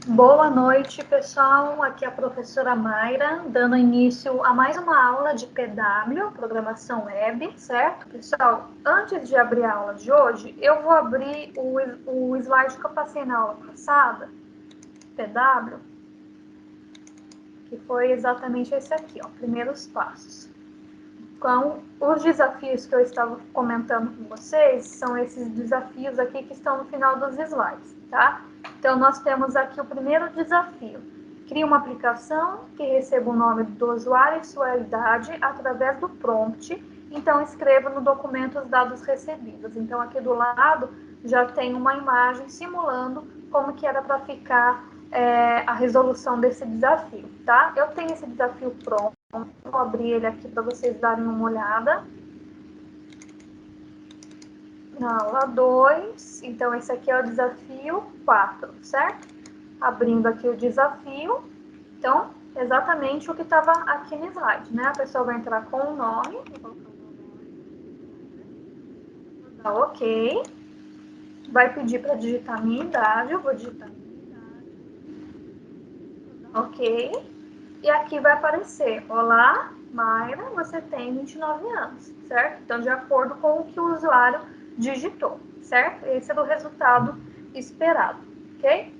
Boa noite, pessoal. Aqui é a professora Mayra, dando início a mais uma aula de PW, Programação Web, certo? Pessoal, antes de abrir a aula de hoje, eu vou abrir o slide que eu passei na aula passada, PW, que foi exatamente esse aqui, ó, primeiros passos. Então, os desafios que eu estava comentando com vocês são esses desafios aqui que estão no final dos slides, tá? Então, nós temos aqui o primeiro desafio. Crie uma aplicação que receba o nome do usuário e sua idade através do prompt. Então, escreva no documento os dados recebidos. Então, aqui do lado já tem uma imagem simulando como que era para ficar a resolução desse desafio, tá? Eu tenho esse desafio pronto. Vou abrir ele aqui para vocês darem uma olhada. Na aula 2, então esse aqui é o desafio 4, certo? Abrindo aqui o desafio, então, exatamente o que estava aqui no slide, né? A pessoa vai entrar com o nome, dá OK, vai pedir para digitar minha idade, eu vou digitar minha idade, OK, e aqui vai aparecer, olá, Mayra, você tem 29 anos, certo? Então, de acordo com o que o usuário digitou, certo? Esse é o resultado esperado, ok?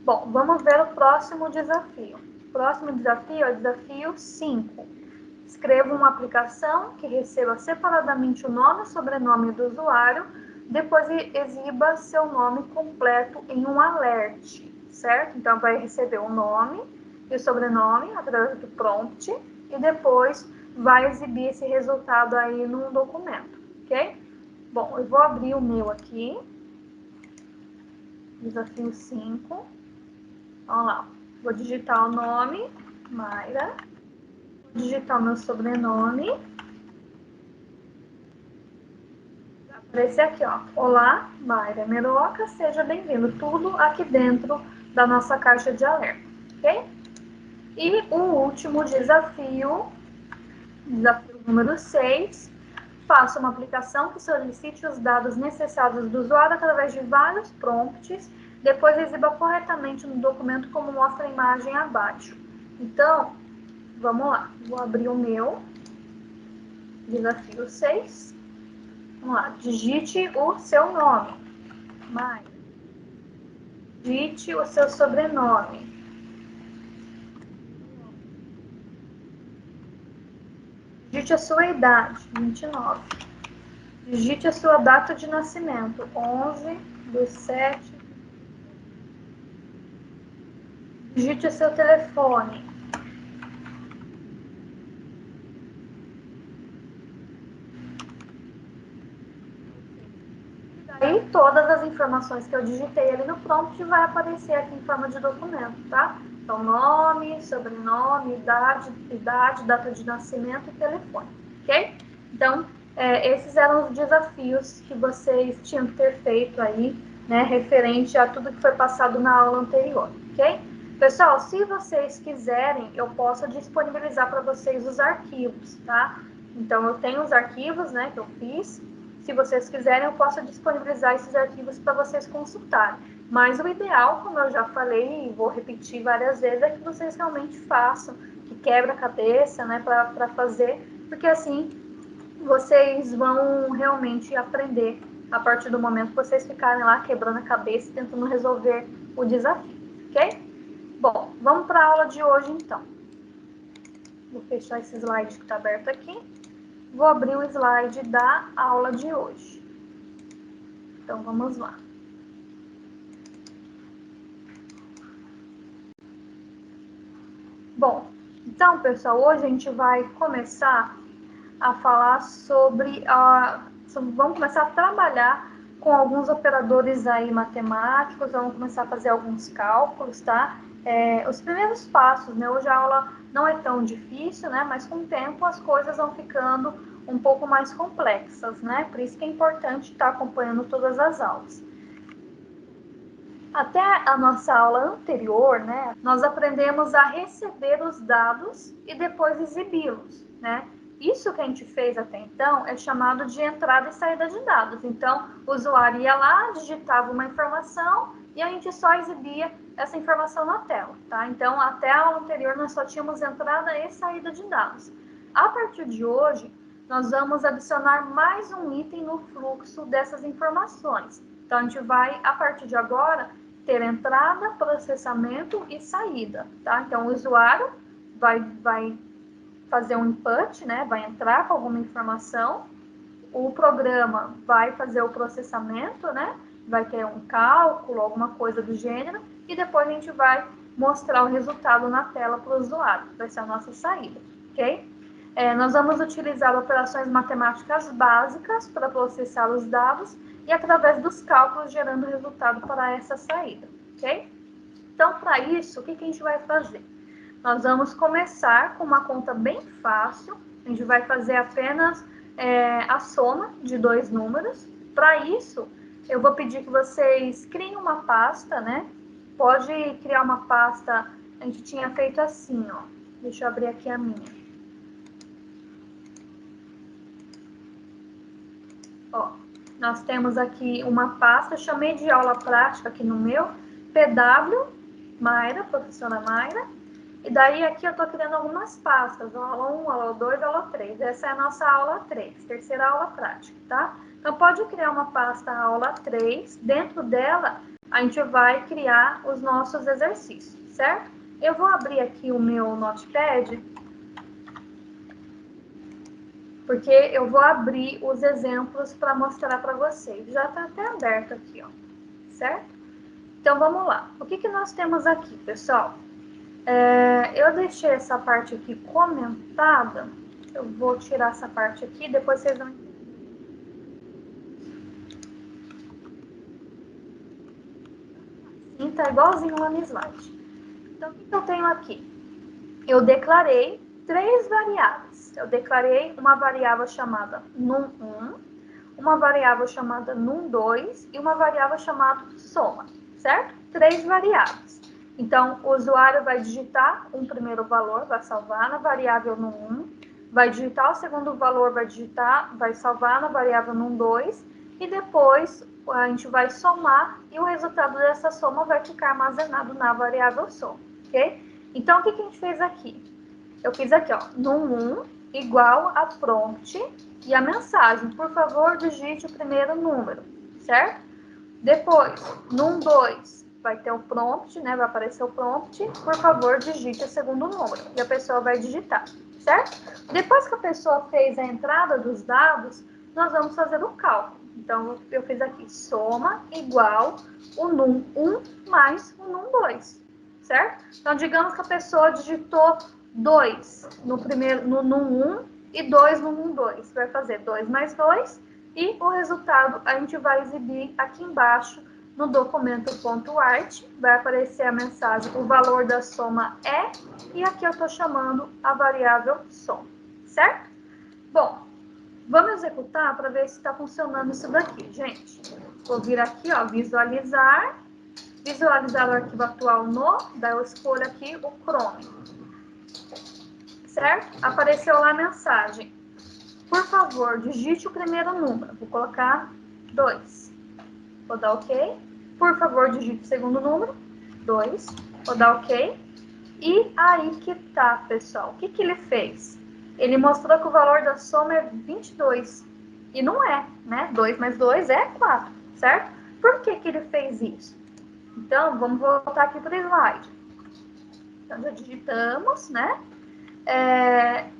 Bom, vamos ver o próximo desafio. O próximo desafio é o desafio 5. Escreva uma aplicação que receba separadamente o nome e sobrenome do usuário, depois exiba seu nome completo em um alert, certo? Então, vai receber o nome e o sobrenome através do prompt e depois vai exibir esse resultado aí num documento, ok? Bom, eu vou abrir o meu aqui, desafio 5. Vamos lá, vou digitar o nome, Mayra, vou digitar o meu sobrenome, vai aparecer aqui, ó, olá, Mayra Meroca, seja bem-vindo, tudo aqui dentro da nossa caixa de alerta, ok? E o último desafio número 6, faça uma aplicação que solicite os dados necessários do usuário através de vários prompts, depois exiba corretamente no documento como mostra a imagem abaixo. Então, vamos lá, vou abrir o meu desafio 6. Vamos lá, digite o seu nome, Maia. Digite o seu sobrenome. Digite a sua idade, 29. Digite a sua data de nascimento, 11/7. Digite o seu telefone. Aí todas as informações que eu digitei ali no prompt vai aparecer aqui em forma de documento, tá? Então, nome, sobrenome, idade, data de nascimento e telefone, ok? Então, esses eram os desafios que vocês tinham que ter feito aí, né, referente a tudo que foi passado na aula anterior, ok? Pessoal, se vocês quiserem, eu posso disponibilizar para vocês os arquivos, tá? Então, eu tenho os arquivos, né, que eu fiz. Se vocês quiserem, eu posso disponibilizar esses arquivos para vocês consultarem. Mas o ideal, como eu já falei e vou repetir várias vezes, é que vocês realmente façam, que quebra a cabeça, né, para fazer, porque assim vocês vão realmente aprender a partir do momento que vocês ficarem lá quebrando a cabeça, tentando resolver o desafio, ok? Bom, vamos para a aula de hoje então. Vou fechar esse slide que está aberto aqui. Vou abrir o slide da aula de hoje. Então, vamos lá. Bom, então, pessoal, hoje a gente vai começar a falar vamos começar a trabalhar com alguns operadores aí matemáticos, vamos começar a fazer alguns cálculos, tá? Os primeiros passos, né? Hoje a aula não é tão difícil, né? Mas com o tempo as coisas vão ficando um pouco mais complexas, né? Por isso que é importante estar acompanhando todas as aulas. Até a nossa aula anterior, né, nós aprendemos a receber os dados e depois exibi-los, né? Isso que a gente fez até então é chamado de entrada e saída de dados. Então, o usuário ia lá, digitava uma informação e a gente só exibia essa informação na tela, tá? Então, até a aula anterior, nós só tínhamos entrada e saída de dados. A partir de hoje, nós vamos adicionar mais um item no fluxo dessas informações. Então, a gente vai, a partir de agora, ter entrada, processamento e saída, tá? Então, o usuário vai fazer um input, né? Vai entrar com alguma informação, o programa vai fazer o processamento, né? Vai ter um cálculo, alguma coisa do gênero, e depois a gente vai mostrar o resultado na tela para o usuário. Vai ser a nossa saída, ok? Nós vamos utilizar operações matemáticas básicas para processar os dados e através dos cálculos gerando o resultado para essa saída, ok? Então, para isso, o que a gente vai fazer? Nós vamos começar com uma conta bem fácil, a gente vai fazer apenas a soma de dois números. Para isso, eu vou pedir que vocês criem uma pasta, né? Pode criar uma pasta, a gente tinha feito assim, ó. Deixa eu abrir aqui a minha. Ó, nós temos aqui uma pasta, eu chamei de aula prática aqui no meu, PW, Mayra, professora Mayra. E daí aqui eu estou criando algumas pastas, aula 1, aula 2, aula 3. Essa é a nossa aula 3, terceira aula prática, tá? Então pode criar uma pasta aula 3, dentro dela a gente vai criar os nossos exercícios, certo? Eu vou abrir aqui o meu Notepad, porque eu vou abrir os exemplos para mostrar para vocês. Já está até aberto aqui, ó, certo? Então vamos lá. O que nós temos aqui, pessoal? Eu deixei essa parte aqui comentada. Eu vou tirar essa parte aqui, depois vocês vão entender. Sim, tá igualzinho lá no slide. Então, o que eu tenho aqui? Eu declarei três variáveis. Eu declarei uma variável chamada num1, uma variável chamada num2 e uma variável chamada soma, certo? Três variáveis. Então, o usuário vai digitar um primeiro valor, vai salvar na variável num1, vai digitar o segundo valor, vai salvar na variável num2, e depois a gente vai somar e o resultado dessa soma vai ficar armazenado na variável soma, ok? Então, o que a gente fez aqui? Eu fiz aqui, ó, num1 igual a prompt e a mensagem, por favor, digite o primeiro número, certo? Depois, num2, vai ter o prompt, né? Vai aparecer o prompt, por favor, digite o segundo número. E a pessoa vai digitar, certo? Depois que a pessoa fez a entrada dos dados, nós vamos fazer o cálculo. Então, eu fiz aqui, soma igual o num1 mais o num2, certo? Então, digamos que a pessoa digitou 2 no num1 e 2 no num2. Vai fazer 2 mais 2 e o resultado a gente vai exibir aqui embaixo no documento .art. Vai aparecer a mensagem, o valor da soma é, e aqui eu estou chamando a variável soma, certo? Bom, vamos executar para ver se está funcionando isso daqui, gente. Vou vir aqui, ó, visualizar o arquivo atual no, daí eu escolho aqui o Chrome, certo? Apareceu lá a mensagem. Por favor, digite o primeiro número. Vou colocar 2. Vou dar OK. Por favor, digite o segundo número. 2. Vou dar OK. E aí que tá, pessoal. O que ele fez? Ele mostrou que o valor da soma é 22. E não é, né? 2 mais 2 é 4, certo? Por que ele fez isso? Então, vamos voltar aqui para o slide. Então, já digitamos, né?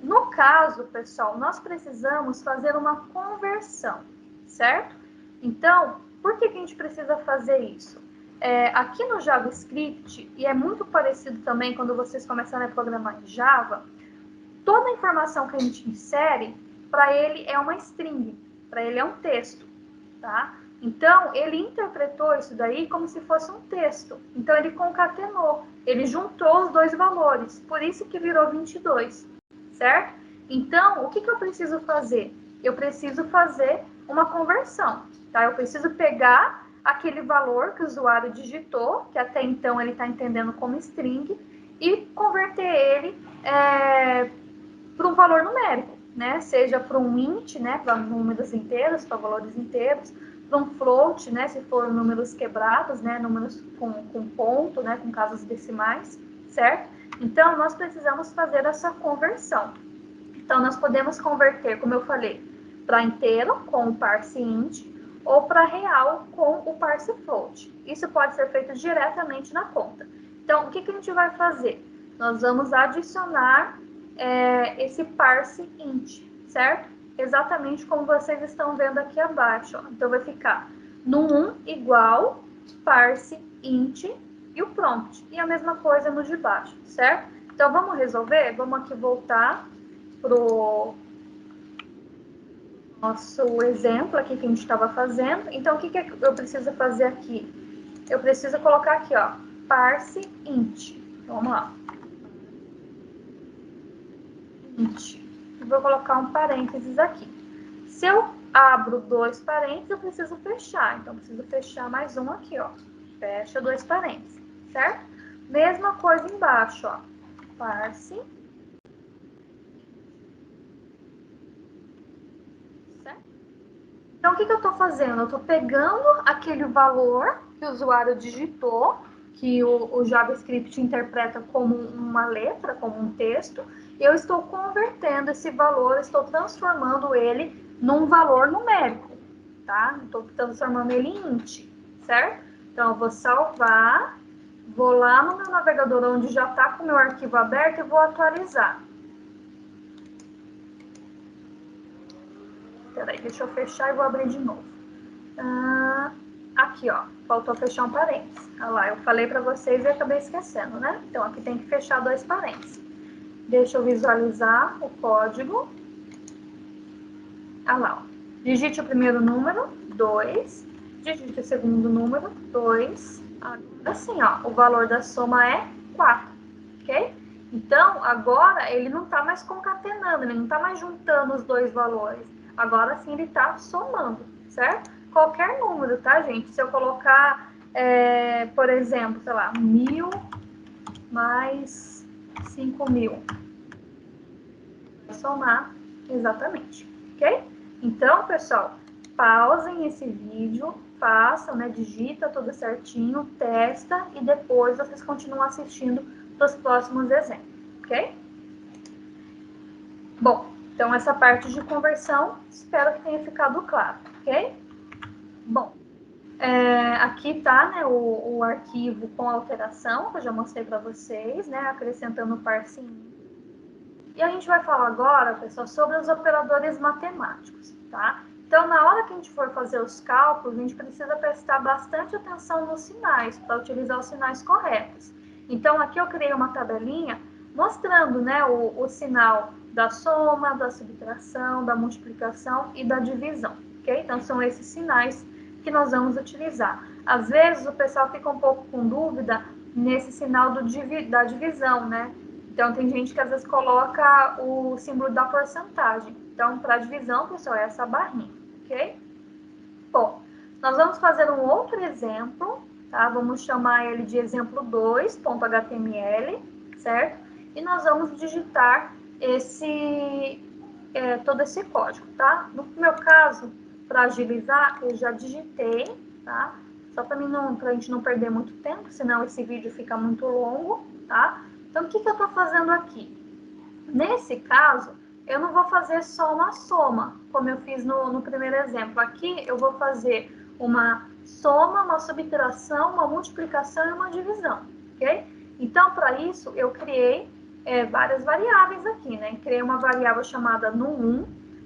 No caso, pessoal, nós precisamos fazer uma conversão, certo? Então, por que a gente precisa fazer isso? Aqui no JavaScript, e é muito parecido também quando vocês começarem a programar em Java, toda a informação que a gente insere, para ele é uma string, para ele é um texto, tá? Então, ele interpretou isso daí como se fosse um texto. Então, ele concatenou, ele juntou os dois valores, por isso que virou 22, certo? Então, o que eu preciso fazer? Eu preciso fazer uma conversão, tá? Eu preciso pegar aquele valor que o usuário digitou, que até então ele está entendendo como string, e converter ele para um valor numérico, né? Seja para um int, né? Para números inteiros, para valores inteiros, para um float, né, se for números quebrados, né, números com ponto, né, com casas decimais, certo? Então, nós precisamos fazer essa conversão. Então, nós podemos converter, como eu falei, para inteiro com o parse int ou para real com o parse float. Isso pode ser feito diretamente na conta. Então, o que a gente vai fazer? Nós vamos adicionar esse parse int, certo? Exatamente como vocês estão vendo aqui abaixo. Ó. Então, vai ficar no 1 igual parse int e o prompt. E a mesma coisa no de baixo, certo? Então, vamos resolver? Vamos aqui voltar pro nosso exemplo aqui que a gente estava fazendo. Então, o que eu preciso fazer aqui? Eu preciso colocar aqui, ó, parse int. Vamos lá. Int. Vou colocar um parênteses aqui. Se eu abro 2 parênteses, eu preciso fechar. Então, eu preciso fechar mais um aqui, ó. Fecha 2 parênteses, certo? Mesma coisa embaixo, ó. Parse. Certo? Então, o que eu estou fazendo? Eu estou pegando aquele valor que o usuário digitou, que o JavaScript interpreta como uma letra, como um texto, e eu estou convertendo esse valor, estou transformando ele num valor numérico, tá? Estou transformando ele em int, certo? Então, eu vou salvar, vou lá no meu navegador onde já está com o meu arquivo aberto e vou atualizar. Peraí, deixa eu fechar e vou abrir de novo. Aqui, ó, faltou fechar um parênteses. Olha lá, eu falei para vocês e acabei esquecendo, né? Então, aqui tem que fechar 2 parênteses. Deixa eu visualizar o código. Olha lá, ó. Digite o primeiro número, 2. Digite o segundo número, 2. Agora sim, ó, o valor da soma é 4, ok? Então, agora ele não está mais concatenando, ele não está mais juntando os dois valores. Agora sim ele está somando, certo? Qualquer número, tá, gente? Se eu colocar, por exemplo, sei lá, 1000 mais 5000, vai somar exatamente, ok? Então, pessoal, pausem esse vídeo, façam, né? Digita tudo certinho, testa e depois vocês continuam assistindo os próximos exemplos, ok? Bom, então essa parte de conversão, espero que tenha ficado claro, ok? Bom, aqui tá, né, o arquivo com alteração, que eu já mostrei para vocês, né, acrescentando o parse int. E a gente vai falar agora, pessoal, sobre os operadores matemáticos, tá? Então, na hora que a gente for fazer os cálculos, a gente precisa prestar bastante atenção nos sinais, para utilizar os sinais corretos. Então, aqui eu criei uma tabelinha mostrando, né, o sinal da soma, da subtração, da multiplicação e da divisão, ok? Então, são esses sinais que nós vamos utilizar. Às vezes, o pessoal fica um pouco com dúvida nesse sinal da divisão, né? Então, tem gente que às vezes coloca o símbolo da porcentagem. Então, para divisão, pessoal, é essa barrinha, ok? Bom, nós vamos fazer um outro exemplo, tá? Vamos chamar ele de exemplo 2.html, certo? E nós vamos digitar todo esse código, tá? No meu caso, para agilizar, eu já digitei, tá? Só para a gente não perder muito tempo, senão esse vídeo fica muito longo, tá? Então, o que eu estou fazendo aqui? Nesse caso, eu não vou fazer só uma soma, como eu fiz no primeiro exemplo. Aqui, eu vou fazer uma soma, uma subtração, uma multiplicação e uma divisão, ok? Então, para isso, eu criei várias variáveis aqui, né? Criei uma variável chamada num1,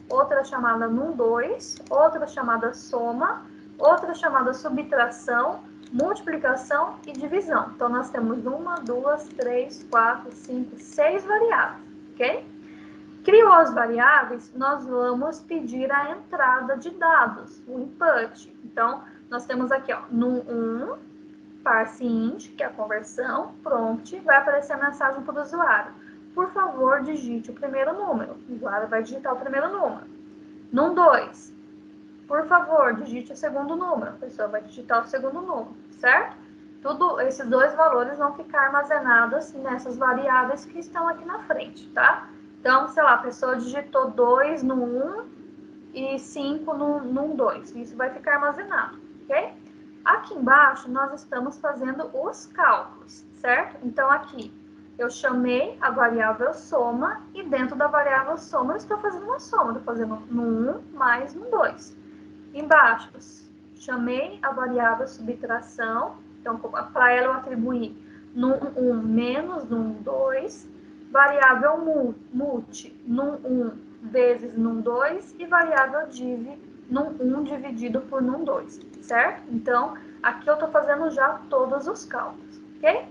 outra chamada num2, outra chamada soma, outra chamada subtração, multiplicação e divisão. Então, nós temos 1, 2, 3, 4, 5, 6 variáveis, ok? Criou as variáveis, nós vamos pedir a entrada de dados, o input. Então, nós temos aqui, ó, num1, parse int, que é a conversão, prompt, vai aparecer a mensagem para o usuário. Por favor, digite o primeiro número. O usuário vai digitar o primeiro número. Num2, por favor, digite o segundo número. A pessoa vai digitar o segundo número, certo? Esses dois valores vão ficar armazenados nessas variáveis que estão aqui na frente, tá? Então, sei lá, a pessoa digitou 2 no 1 e 5 num 2. Isso vai ficar armazenado, ok? Aqui embaixo, nós estamos fazendo os cálculos, certo? Então, aqui, eu chamei a variável soma e dentro da variável soma eu estou fazendo uma soma. Estou fazendo no 1 mais no 2. Embaixo, chamei a variável subtração. Então, para ela eu atribuí no 1 menos no 2. Variável multi no 1 vezes no 2. E variável div no 1 dividido por no 2, certo? Então, aqui eu estou fazendo já todos os cálculos, ok?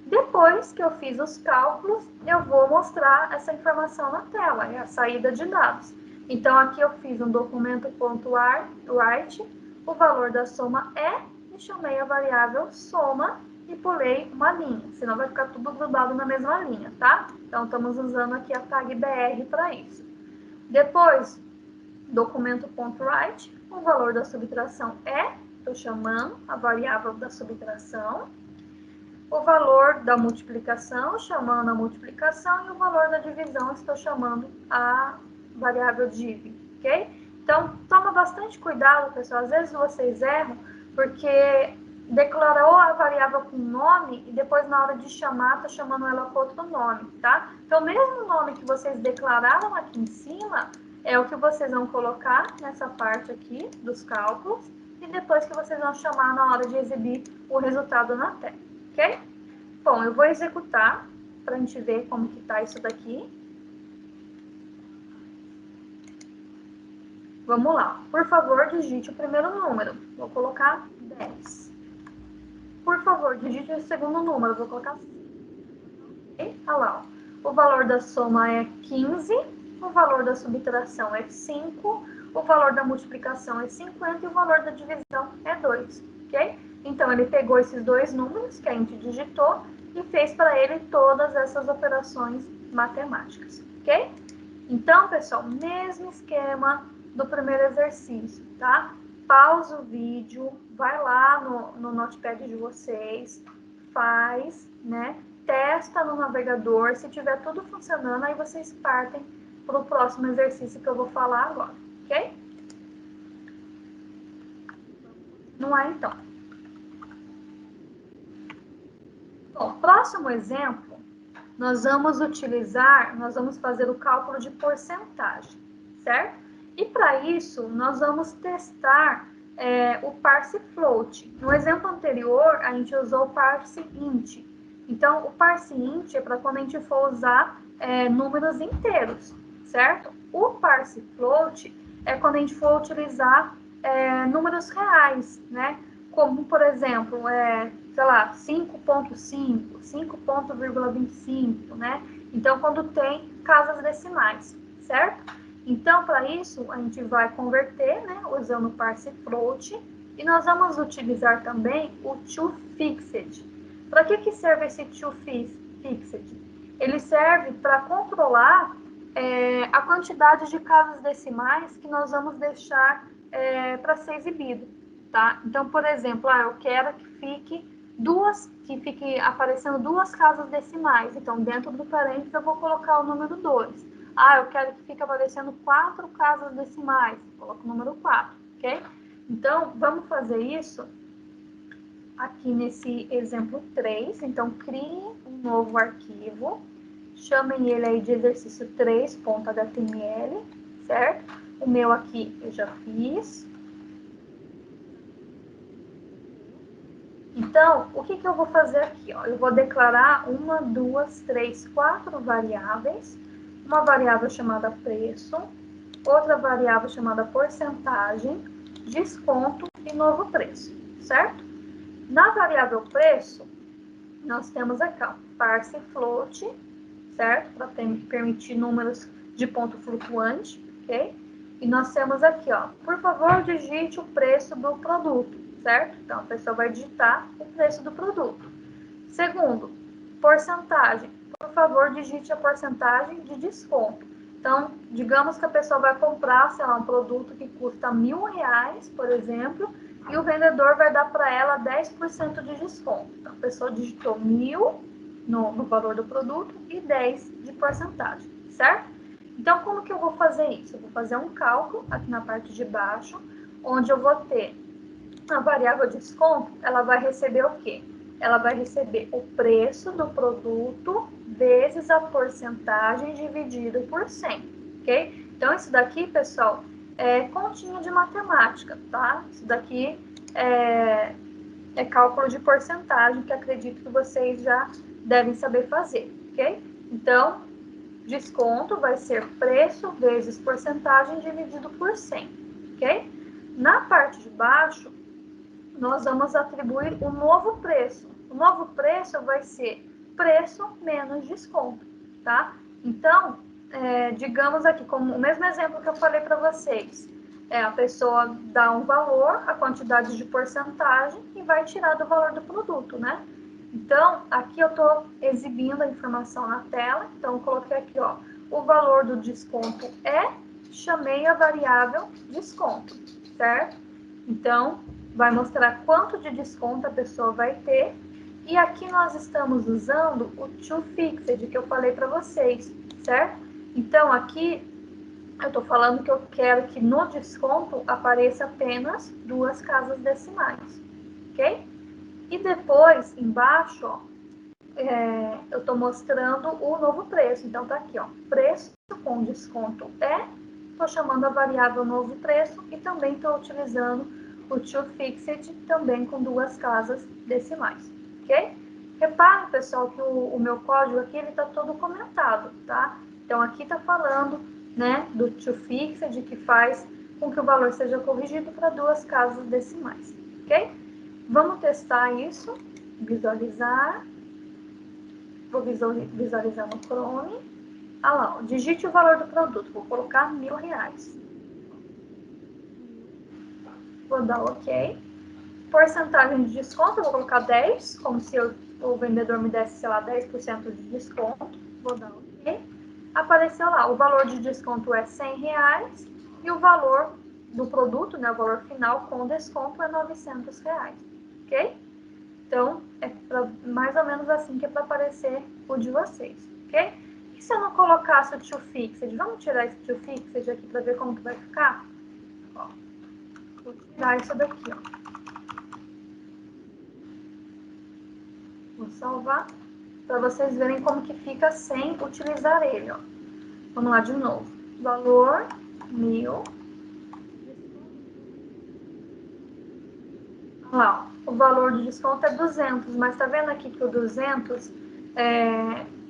Depois que eu fiz os cálculos, eu vou mostrar essa informação na tela, é a saída de dados. Então, aqui eu fiz um documento.write, o valor da soma é, e chamei a variável soma e pulei uma linha, senão vai ficar tudo grudado na mesma linha, tá? Então, estamos usando aqui a tag BR para isso. Depois, documento.write, o valor da subtração é, estou chamando a variável da subtração, o valor da multiplicação, chamando a multiplicação, e o valor da divisão, estou chamando a variável div, ok? Então, toma bastante cuidado, pessoal, às vezes vocês erram, porque declarou a variável com nome e depois na hora de chamar, está chamando ela com outro nome, tá? Então, mesmo o nome que vocês declararam aqui em cima, é o que vocês vão colocar nessa parte aqui dos cálculos, e depois que vocês vão chamar na hora de exibir o resultado na tela, ok? Bom, eu vou executar para a gente ver como que tá isso daqui. Vamos lá. Por favor, digite o primeiro número. Vou colocar 10. Por favor, digite o segundo número. Vou colocar 5. Olha lá, ó. O valor da soma é 15, o valor da subtração é 5, o valor da multiplicação é 50 e o valor da divisão é 2, ok? Então, ele pegou esses dois números que a gente digitou e fez para ele todas essas operações matemáticas, ok? Então, pessoal, mesmo esquema do primeiro exercício, tá? Pausa o vídeo, vai lá no Notepad de vocês, faz, né? Testa no navegador, se tiver tudo funcionando, aí vocês partem para o próximo exercício que eu vou falar agora, ok? Não é então. Bom, próximo exemplo, nós vamos fazer o cálculo de porcentagem, certo? E para isso, nós vamos testar o parse float. No exemplo anterior, a gente usou o parse int. Então, o parse int é para quando a gente for usar números inteiros, certo? O parse float é quando a gente for utilizar números reais, né? Como, por exemplo, sei lá, 5.5, 5.25, né? Então, quando tem casas decimais, certo? Então, para isso, a gente vai converter, né, usando o parse float, e nós vamos utilizar também o toFixed. Para que serve esse toFixed? Ele serve para controlar a quantidade de casas decimais que nós vamos deixar para ser exibido, tá? Então, por exemplo, eu quero que fique aparecendo duas casas decimais. Então, dentro do parênteses, eu vou colocar o número 2. Eu quero que fique aparecendo 4 casas decimais. Coloco o número 4, ok? Então, vamos fazer isso aqui nesse exemplo 3. Então, crie um novo arquivo. Chamem ele aí de exercício 3.html, certo? O meu aqui eu já fiz. Então, o que eu vou fazer aqui? Ó? Eu vou declarar 1, 2, 3, 4 variáveis. Uma variável chamada preço, outra variável chamada porcentagem, desconto e novo preço, certo? Na variável preço, nós temos aqui, ó, parse float, certo? Para permitir números de ponto flutuante, ok? E nós temos aqui, ó, por favor, digite o preço do produto, certo? Então, a pessoa vai digitar o preço do produto. Segundo, porcentagem. Por favor, digite a porcentagem de desconto. Então, digamos que a pessoa vai comprar, sei lá, um produto que custa R$1.000, por exemplo, e o vendedor vai dar para ela 10% de desconto. Então, a pessoa digitou 1.000 no valor do produto e 10 de porcentagem, certo? Então, como que eu vou fazer isso? Eu vou fazer um cálculo aqui na parte de baixo, onde eu vou ter a variável desconto, ela vai receber o quê? Ela vai receber o preço do produto vezes a porcentagem dividida por 100, ok? Então, isso daqui, pessoal, é continha de matemática, tá? Isso daqui é cálculo de porcentagem, que acredito que vocês já devem saber fazer, ok? Então, desconto vai ser preço vezes porcentagem dividido por 100, ok? Na parte de baixo, nós vamos atribuir o novo preço. O novo preço vai ser preço menos desconto, tá? Então, digamos aqui, como o mesmo exemplo que eu falei para vocês, a pessoa dá um valor, a quantidade de porcentagem e vai tirar do valor do produto, né? Então, aqui eu estou exibindo a informação na tela, então eu coloquei aqui, ó, o valor do desconto chamei a variável desconto, certo? Então, vai mostrar quanto de desconto a pessoa vai ter. E aqui nós estamos usando o toFixed que eu falei para vocês, certo? Então, aqui eu estou falando que eu quero que no desconto apareça apenas 2 casas decimais, ok? E depois, embaixo, ó, eu estou mostrando o novo preço. Então, tá aqui, ó, preço com desconto estou chamando a variável novo preço e também estou utilizando o toFixed também com 2 casas decimais, ok? Repare, pessoal, que o meu código aqui, ele está todo comentado, tá? Então, aqui está falando, né, do toFixed, que faz com que o valor seja corrigido para 2 casas decimais, ok? Vamos testar isso, visualizar. Vou visualizar no Chrome. Ah lá, ó, digite o valor do produto. Vou colocar R$1.000. Vou dar OK. Porcentagem de desconto, eu vou colocar 10, como se o vendedor me desse, sei lá, 10% de desconto. Vou dar OK. Apareceu lá, o valor de desconto é R$100 e o valor do produto, né, o valor final com desconto é R$900, ok? Então, mais ou menos assim que é para aparecer o de vocês, ok? E se eu não colocasse o toFixed? Vamos tirar esse toFixed aqui para ver como que vai ficar? Ó, vou tirar isso daqui, ó. Vou salvar para vocês verem como que fica sem utilizar ele, ó. Vamos lá de novo. Valor 1.000. Olha lá, ó, o valor de desconto é 200, mas tá vendo aqui que o 200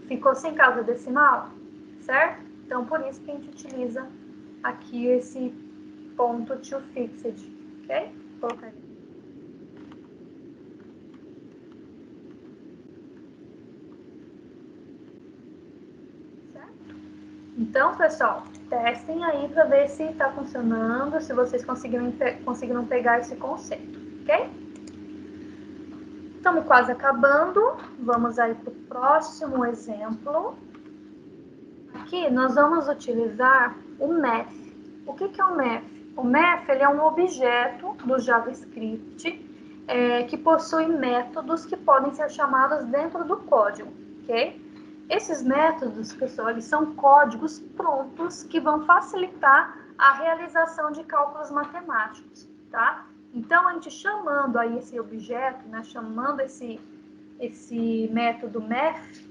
ficou sem casa decimal, certo? Então, por isso que a gente utiliza aqui esse ponto toFixed, ok? Vou colocar ele. Certo? Então, pessoal, testem aí para ver se está funcionando, se vocês conseguiram pegar esse conceito, ok? Estamos quase acabando. Vamos aí para o próximo exemplo. Aqui nós vamos utilizar o math. O que é o math? O math ele é um objeto do JavaScript que possui métodos que podem ser chamados dentro do código, ok? Esses métodos, pessoal, eles são códigos prontos que vão facilitar a realização de cálculos matemáticos, tá? Então, a gente chamando aí esse objeto, né, chamando esse método math,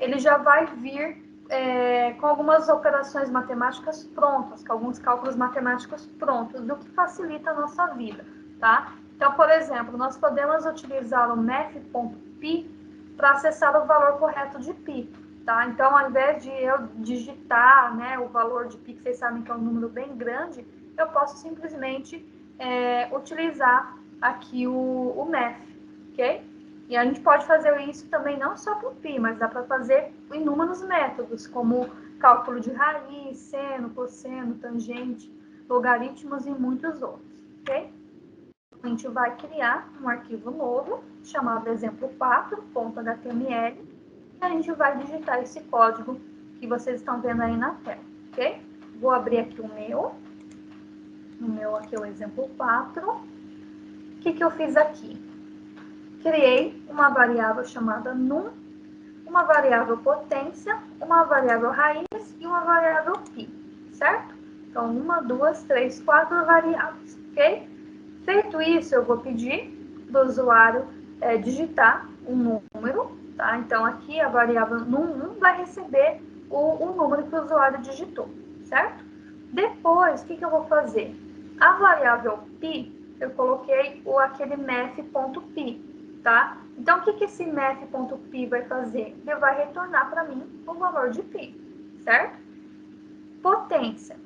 ele já vai vir com algumas operações matemáticas prontas, com alguns cálculos matemáticos prontos, do que facilita a nossa vida, tá? Então, por exemplo, nós podemos utilizar o math.pi para acessar o valor correto de pi, tá? Então, ao invés de eu digitar, né, o valor de pi, que vocês sabem que é um número bem grande, eu posso simplesmente utilizar aqui o math, ok? E a gente pode fazer isso também não só para o pi, mas dá para fazer inúmeros métodos, como cálculo de raiz, seno, cosseno, tangente, logaritmos e muitos outros, ok? A gente vai criar um arquivo novo, chamado exemplo4.html, e a gente vai digitar esse código que vocês estão vendo aí na tela, ok? Vou abrir aqui o meu aqui é o exemplo 4. O que eu fiz aqui? Criei uma variável chamada num, uma uma variável potência, uma variável raiz e uma variável π, certo? Então, 1, 2, 3, 4 variáveis, ok? Feito isso, eu vou pedir do usuário digitar um número, tá? Então, aqui a variável num1 vai receber o número que o usuário digitou, certo? Depois, o que eu vou fazer? A variável π, eu coloquei aquele math.π, tá? Então, o que esse math.π vai fazer? Ele vai retornar para mim o valor de π, certo? Potência.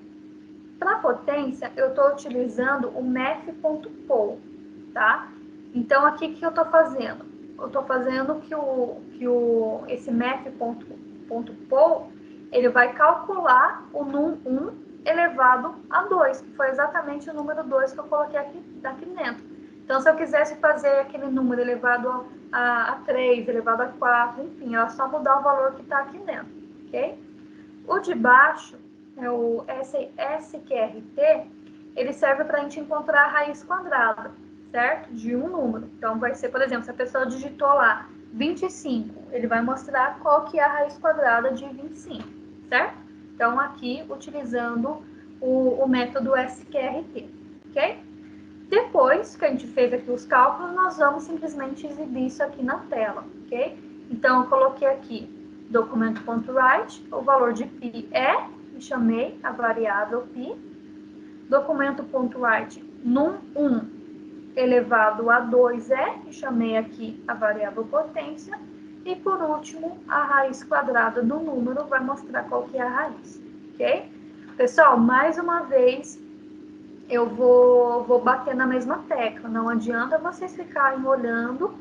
Para potência, eu estou utilizando o math.poll, tá? Então, aqui o que eu estou fazendo? Eu estou fazendo esse math.poll, ele vai calcular o num1 elevado a 2, que foi exatamente o número 2 que eu coloquei aqui dentro. Então, se eu quisesse fazer aquele número elevado a 3, elevado a 4, enfim, é só mudar o valor que está aqui dentro, ok? O de baixo, o SQRT, ele serve para a gente encontrar a raiz quadrada, certo? De um número. Então, vai ser, por exemplo, se a pessoa digitou lá 25, ele vai mostrar qual que é a raiz quadrada de 25, certo? Então, aqui, utilizando o método SQRT, ok? Depois que a gente fez aqui os cálculos, nós vamos simplesmente exibir isso aqui na tela, ok? Então, eu coloquei aqui documento.write, o valor de π e chamei a variável π. Documento.write num1 elevado a 2 e chamei aqui a variável potência. E, por último, a raiz quadrada do número vai mostrar qual que é a raiz, ok? Pessoal, mais uma vez, eu vou bater na mesma tecla. Não adianta vocês ficarem olhando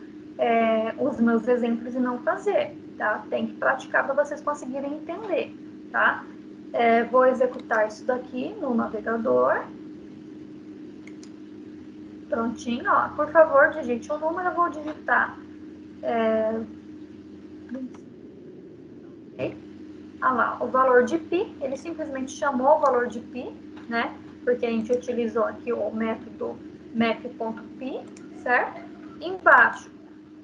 os meus exemplos e não fazer, tá? Tem que praticar para vocês conseguirem entender, tá? Vou executar isso daqui no navegador. Prontinho, ó. Por favor, digite o número, eu vou digitar. Okay? Ah lá, o valor de π, ele simplesmente chamou o valor de π, né? Porque a gente utilizou aqui o método map.py, certo? Embaixo,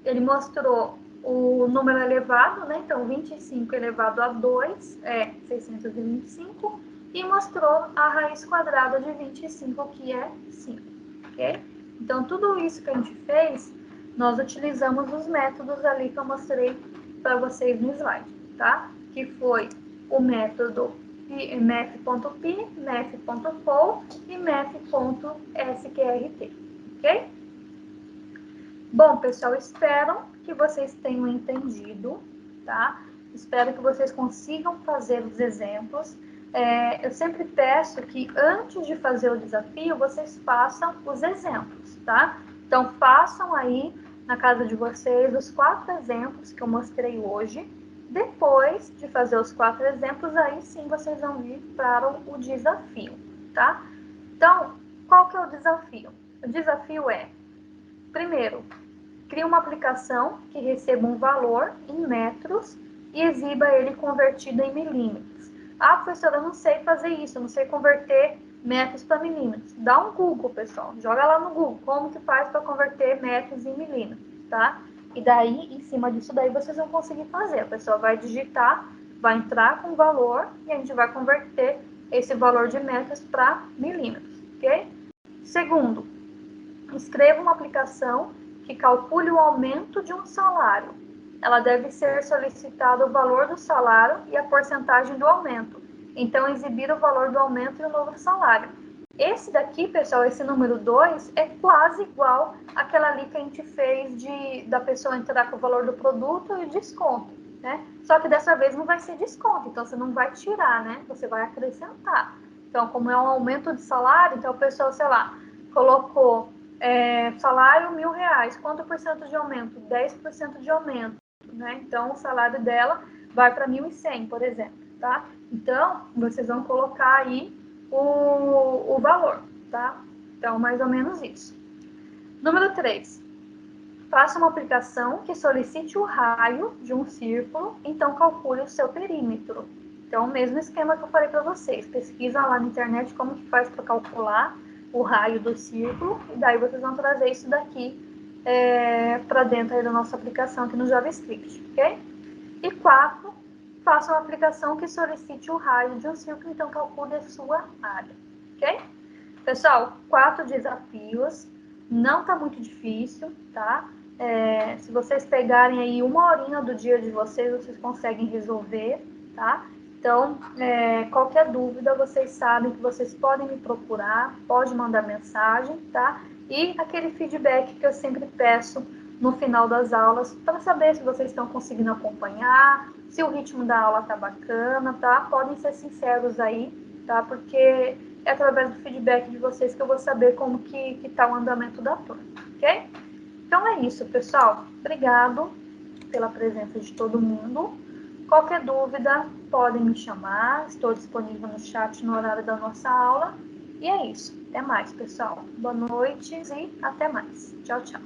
ele mostrou o número elevado, né? Então, 25 elevado a 2 é 625, e mostrou a raiz quadrada de 25, que é 5, ok? Então, tudo isso que a gente fez, nós utilizamos os métodos ali que eu mostrei para vocês no slide, tá? Que foi o método math.py, math.poll e math.sqrt, ok? Bom, pessoal, espero que vocês tenham entendido, tá? Espero que vocês consigam fazer os exemplos. Eu sempre peço que antes de fazer o desafio, vocês façam os exemplos, tá? Então, façam aí na casa de vocês os 4 exemplos que eu mostrei hoje. Depois de fazer os 4 exemplos, aí sim vocês vão vir para o desafio, tá? Então, qual que é o desafio? O desafio é, primeiro, crie uma aplicação que receba um valor em metros e exiba ele convertido em milímetros. Ah, professora, eu não sei fazer isso, eu não sei converter metros para milímetros. Dá um Google, pessoal. Joga lá no Google como que faz para converter metros em milímetros, tá? E daí, em cima disso daí, vocês vão conseguir fazer. A pessoa vai digitar, vai entrar com o valor e a gente vai converter esse valor de metros para milímetros, ok? Segundo, escreva uma aplicação que calcule o aumento de um salário. Ela deve ser solicitado o valor do salário e a porcentagem do aumento. Então, exibir o valor do aumento e o novo salário. Esse daqui, pessoal, esse número 2, é quase igual àquela ali que a gente fez da pessoa entrar com o valor do produto e o desconto, né? Só que dessa vez não vai ser desconto, então você não vai tirar, né? Você vai acrescentar. Então, como é um aumento de salário, então a pessoa, sei lá, colocou salário R$1.000, quanto por cento de aumento? 10% de aumento, né? Então, o salário dela vai para 1.100, por exemplo, tá? Então, vocês vão colocar aí o valor, tá? Então, mais ou menos isso. Número 3. Faça uma aplicação que solicite o raio de um círculo, então calcule o seu perímetro. Então, o mesmo esquema que eu falei para vocês. Pesquisa lá na internet como que faz para calcular o raio do círculo, e daí vocês vão trazer isso daqui para dentro aí da nossa aplicação aqui no JavaScript, ok? E 4, faça uma aplicação que solicite o raio de um círculo, então calcule a sua área, ok? Pessoal, 4 desafios, não tá muito difícil, tá? Se vocês pegarem aí uma horinha do dia de vocês, vocês conseguem resolver, tá? Então, qualquer dúvida, vocês sabem que vocês podem me procurar, pode mandar mensagem, tá? E aquele feedback que eu sempre peço no final das aulas, para saber se vocês estão conseguindo acompanhar, se o ritmo da aula tá bacana, tá? Podem ser sinceros aí, tá? Porque é através do feedback de vocês que eu vou saber como que tá o andamento da turma, ok? Então é isso, pessoal. Obrigado pela presença de todo mundo. Qualquer dúvida, podem me chamar. Estou disponível no chat no horário da nossa aula. E é isso. Até mais, pessoal. Boa noite e até mais. Tchau, tchau.